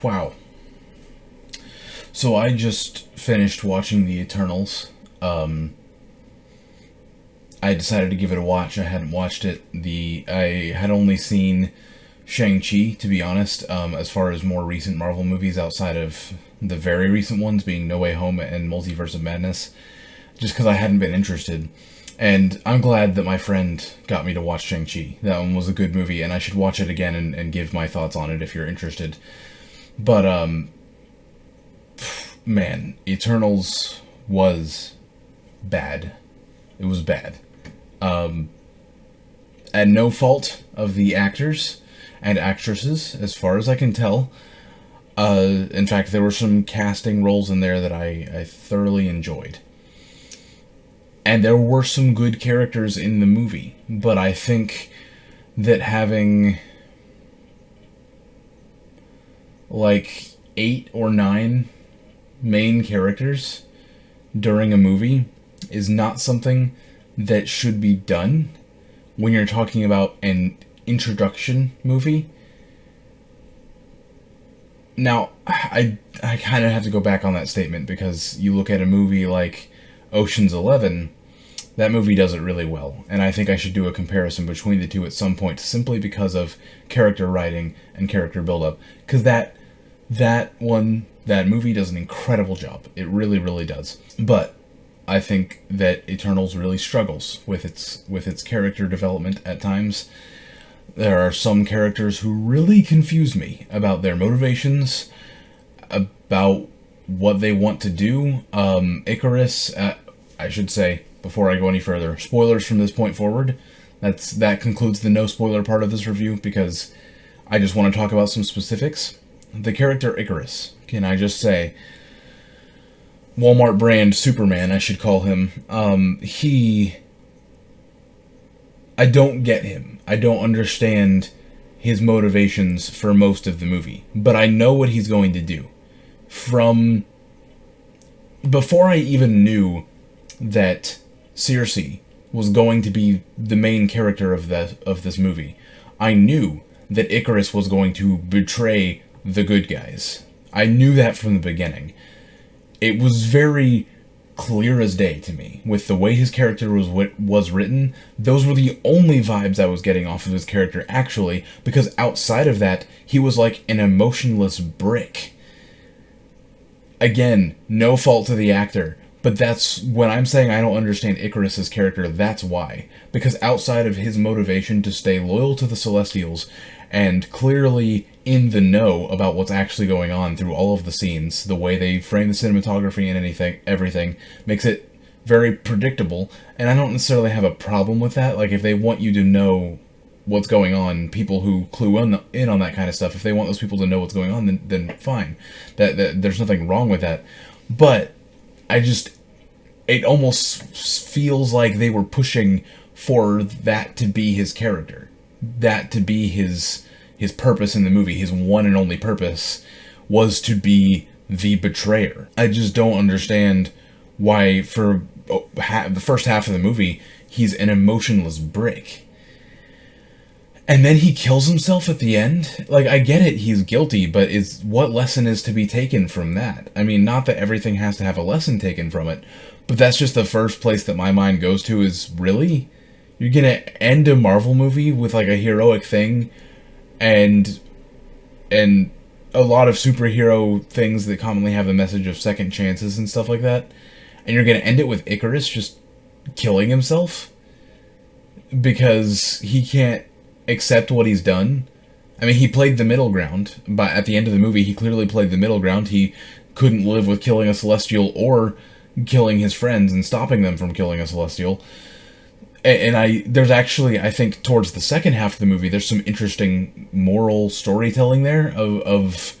Wow. So I just finished watching The Eternals. I decided to give it a watch. I hadn't watched it. I had only seen Shang-Chi, to be honest, as far as more recent Marvel movies outside of the very recent ones being No Way Home and Multiverse of Madness, just because I hadn't been interested. And I'm glad that my friend got me to watch Shang-Chi. That one was a good movie, and I should watch it again and give my thoughts on it if you're interested. But, man, Eternals was bad. It was bad. At no fault of the actors and actresses, as far as I can tell. In fact, there were some casting roles in there that I thoroughly enjoyed. And there were some good characters in the movie, but I think that having like 8 or 9 main characters during a movie is not something that should be done when you're talking about an introduction movie. Now, I kind of have to go back on that statement because you look at a movie like Ocean's 11, that movie does it really well, and I think I should do a comparison between the two at some point simply because of character writing and character buildup, because that movie does an incredible job. It really, really does. But I think that Eternals really struggles with its character development at times. There are some characters who really confuse me about their motivations, about what they want to do. Icarus, I should say, before I go any further, spoilers from this point forward. That concludes the no spoiler part of this review because I just want to talk about some specifics. The character Icarus, can I just say, Walmart brand Superman, I should call him. I don't get him. I don't understand his motivations for most of the movie, but I know what he's going to do. From before I even knew that Circe was going to be the main character of this movie, I knew that Icarus was going to betray the good guys. I knew that from the beginning. It was very clear as day to me. With the way his character was written, those were the only vibes I was getting off of his character, actually, because outside of that, he was like an emotionless brick. Again, no fault to the actor, but that's when I'm saying I don't understand Icarus's character, that's why. Because outside of his motivation to stay loyal to the Celestials and clearly in the know about what's actually going on through all of the scenes, the way they frame the cinematography and everything makes it very predictable, and I don't necessarily have a problem with that. Like, if they want you to know what's going on, people who clue in on that kind of stuff, if they want those people to know what's going on, then fine. That there's nothing wrong with that. But it almost feels like they were pushing for that to be his character. That to be his purpose in the movie. His one and only purpose was to be the betrayer. I just don't understand why for the first half of the movie he's an emotionless brick. And then he kills himself at the end? Like, I get it, he's guilty, but what lesson is to be taken from that? I mean, not that everything has to have a lesson taken from it, but that's just the first place that my mind goes to is, really? You're gonna end a Marvel movie with, like, a heroic thing, and a lot of superhero things that commonly have the message of second chances and stuff like that, and you're gonna end it with Icarus just killing himself? Because he can't accept what he's done. I mean, he played the middle ground, but at the end of the movie, he clearly played the middle ground. He couldn't live with killing a Celestial or killing his friends and stopping them from killing a Celestial. And there's actually, I think, towards the second half of the movie, there's some interesting moral storytelling there of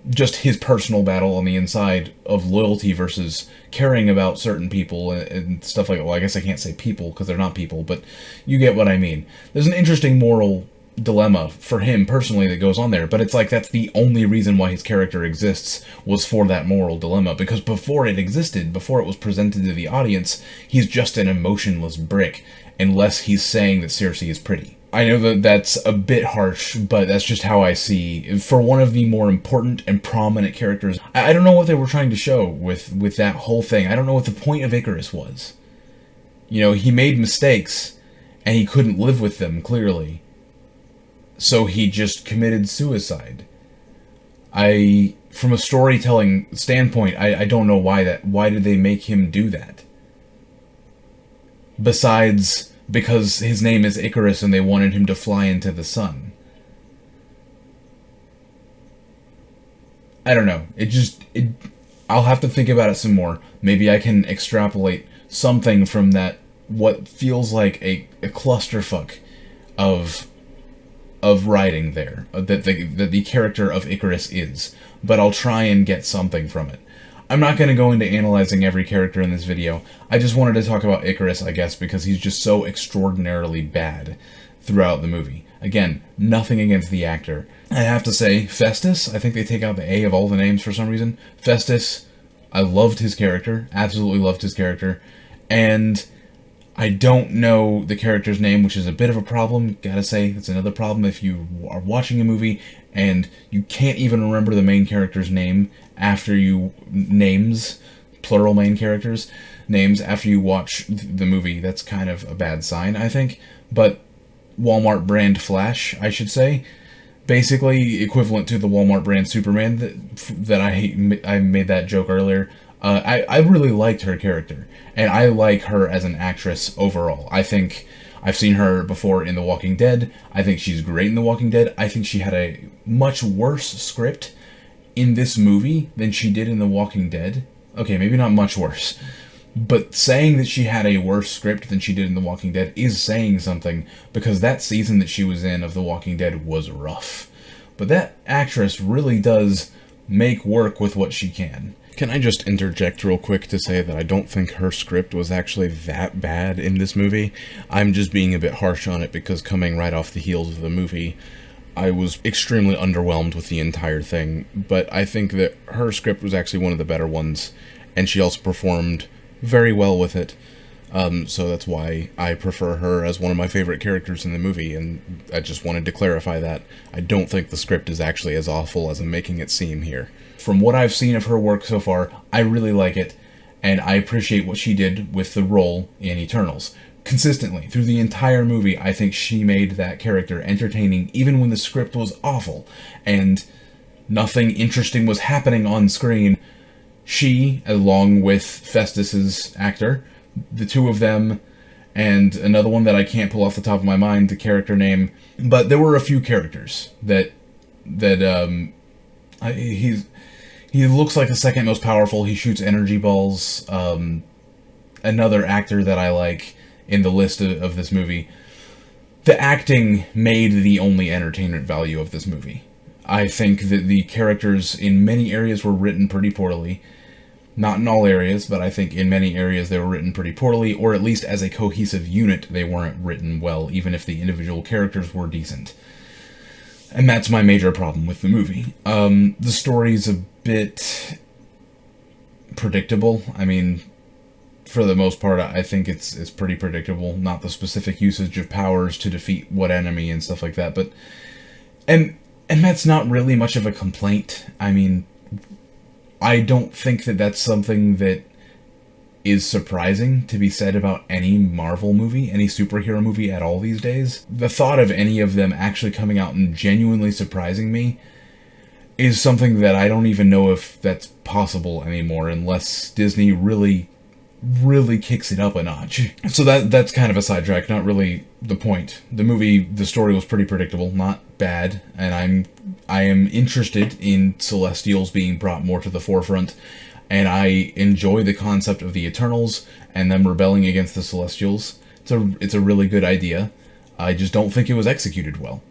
just his personal battle on the inside of loyalty versus caring about certain people and stuff like that. Well, I guess I can't say people because they're not people, but you get what I mean. There's an interesting moral dilemma for him personally that goes on there, but it's like that's the only reason why his character exists was for that moral dilemma, because before it existed, before it was presented to the audience, he's just an emotionless brick unless he's saying that Circe is pretty. I know that that's a bit harsh, but that's just how I see. For one of the more important and prominent characters, I don't know what they were trying to show with that whole thing. I don't know what the point of Icarus was. You know, he made mistakes, and he couldn't live with them, clearly. So he just committed suicide. From a storytelling standpoint, I don't know why did they make him do that? Besides, because his name is Icarus and they wanted him to fly into the sun. I don't know. I'll have to think about it some more. Maybe I can extrapolate something from that, what feels like a clusterfuck of writing there, that the character of Icarus is. But I'll try and get something from it. I'm not going to go into analyzing every character in this video. I just wanted to talk about Icarus, I guess, because he's just so extraordinarily bad throughout the movie. Again, nothing against the actor. I have to say, Festus, I think they take out the A of all the names for some reason. Festus, I loved his character, absolutely loved his character, and I don't know the character's name, which is a bit of a problem. Gotta say, it's another problem if you are watching a movie and you can't even remember the main character's name after you plural main characters, names after you watch the movie. That's kind of a bad sign, I think. But Walmart brand Flash, I should say, basically equivalent to the Walmart brand Superman that I made that joke earlier. I really liked her character, and I like her as an actress overall. I think I've seen her before in The Walking Dead. I think she's great in The Walking Dead. I think she had a much worse script in this movie than she did in The Walking Dead. Okay, maybe not much worse, but saying that she had a worse script than she did in The Walking Dead is saying something, because that season that she was in of The Walking Dead was rough. But that actress really does make work with what she can. Can I just interject real quick to say that I don't think her script was actually that bad in this movie? I'm just being a bit harsh on it because coming right off the heels of the movie, I was extremely underwhelmed with the entire thing, but I think that her script was actually one of the better ones, and she also performed very well with it, so that's why I prefer her as one of my favorite characters in the movie, and I just wanted to clarify that. I don't think the script is actually as awful as I'm making it seem here. From what I've seen of her work so far, I really like it, and I appreciate what she did with the role in Eternals. Consistently, through the entire movie, I think she made that character entertaining, even when the script was awful, and nothing interesting was happening on screen. She, along with Festus's actor, the two of them, and another one that I can't pull off the top of my mind, the character name, but there were a few characters he looks like the second most powerful. He shoots energy balls. Another actor that I like in the list of this movie. The acting made the only entertainment value of this movie. I think that the characters in many areas were written pretty poorly. Not in all areas, but I think in many areas they were written pretty poorly, or at least as a cohesive unit they weren't written well, even if the individual characters were decent. And that's my major problem with the movie. The story's a bit predictable. I mean, for the most part, I think it's pretty predictable. Not the specific usage of powers to defeat what enemy and stuff like that, but and that's not really much of a complaint. I mean, I don't think that that's something that is surprising to be said about any Marvel movie, any superhero movie at all these days. The thought of any of them actually coming out and genuinely surprising me is something that I don't even know if that's possible anymore, unless Disney really kicks it up a notch. So that's kind of a sidetrack, not really the point. The story was pretty predictable, not bad, and I am interested in Celestials being brought more to the forefront, and I enjoy the concept of the Eternals and them rebelling against the Celestials. It's a really good idea. I just don't think it was executed well,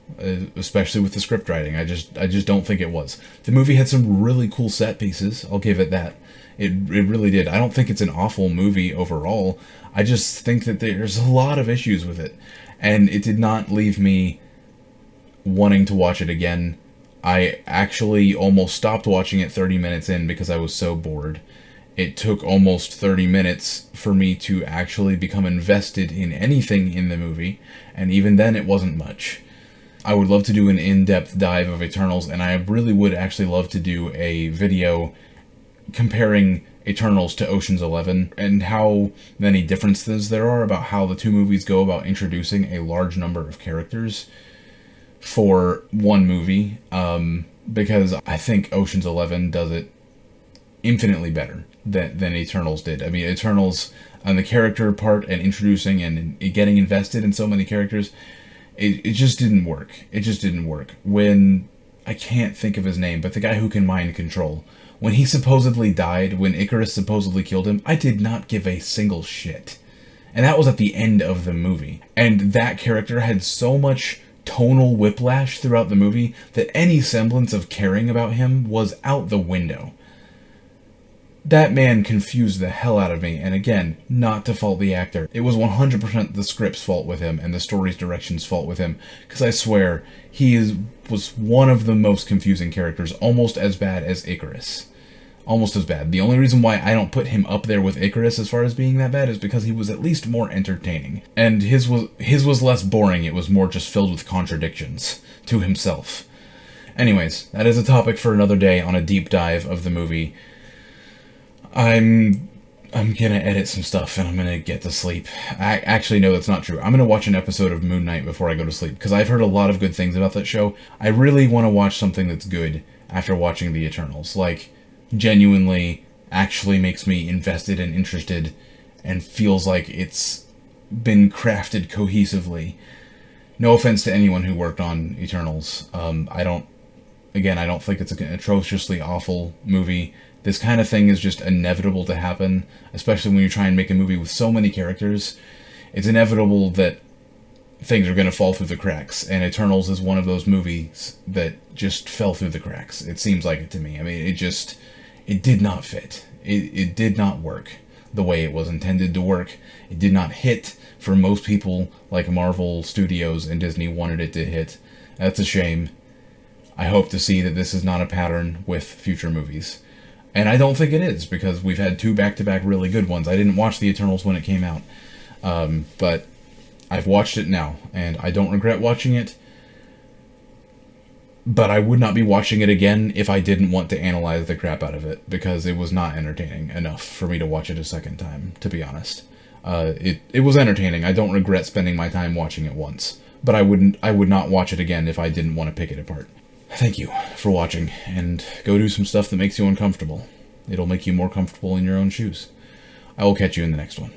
especially with the script writing. I just don't think it was. The movie had some really cool set pieces, I'll give it that. It really did. I don't think it's an awful movie overall. I just think that there's a lot of issues with it, and it did not leave me wanting to watch it again. I actually almost stopped watching it 30 minutes in because I was so bored. It took almost 30 minutes for me to actually become invested in anything in the movie, and even then it wasn't much. I would love to do an in-depth dive of Eternals, and I really would actually love to do a video comparing Eternals to Ocean's 11 and how many differences there are about how the two movies go about introducing a large number of characters for one movie, because I think Ocean's 11 does it infinitely better than Eternals did. I mean, Eternals on the character part and introducing and getting invested in so many characters, it just didn't work. It just didn't work. When, I can't think of his name, but the guy who can mind control, when he supposedly died, when Icarus supposedly killed him, I did not give a single shit. And that was at the end of the movie. And that character had so much tonal whiplash throughout the movie that any semblance of caring about him was out the window. That man confused the hell out of me, and again, not to fault the actor. It was 100% the script's fault with him and the story's direction's fault with him, because I swear, was one of the most confusing characters, almost as bad as Icarus. Almost as bad. The only reason why I don't put him up there with Icarus as far as being that bad is because he was at least more entertaining. And his was less boring, it was more just filled with contradictions to himself. Anyways, that is a topic for another day on a deep dive of the movie. I'm gonna edit some stuff and I'm gonna get to sleep. Actually, no, that's not true. I'm gonna watch an episode of Moon Knight before I go to sleep, because I've heard a lot of good things about that show. I really want to watch something that's good after watching The Eternals. Like, genuinely actually makes me invested and interested and feels like it's been crafted cohesively. No offense to anyone who worked on Eternals. I don't think it's an atrociously awful movie. This kind of thing is just inevitable to happen, especially when you try and make a movie with so many characters. It's inevitable that things are going to fall through the cracks, and Eternals is one of those movies that just fell through the cracks. It seems like it to me. I mean, it did not fit. It did not work the way it was intended to work. It did not hit for most people like Marvel Studios and Disney wanted it to hit. That's a shame. I hope to see that this is not a pattern with future movies. And I don't think it is, because we've had two back-to-back really good ones. I didn't watch The Eternals when it came out, but I've watched it now, and I don't regret watching it, but I would not be watching it again if I didn't want to analyze the crap out of it, because it was not entertaining enough for me to watch it a second time, to be honest. It was entertaining. I don't regret spending my time watching it once, but I would not watch it again if I didn't want to pick it apart. Thank you for watching, and go do some stuff that makes you uncomfortable. It'll make you more comfortable in your own shoes. I will catch you in the next one.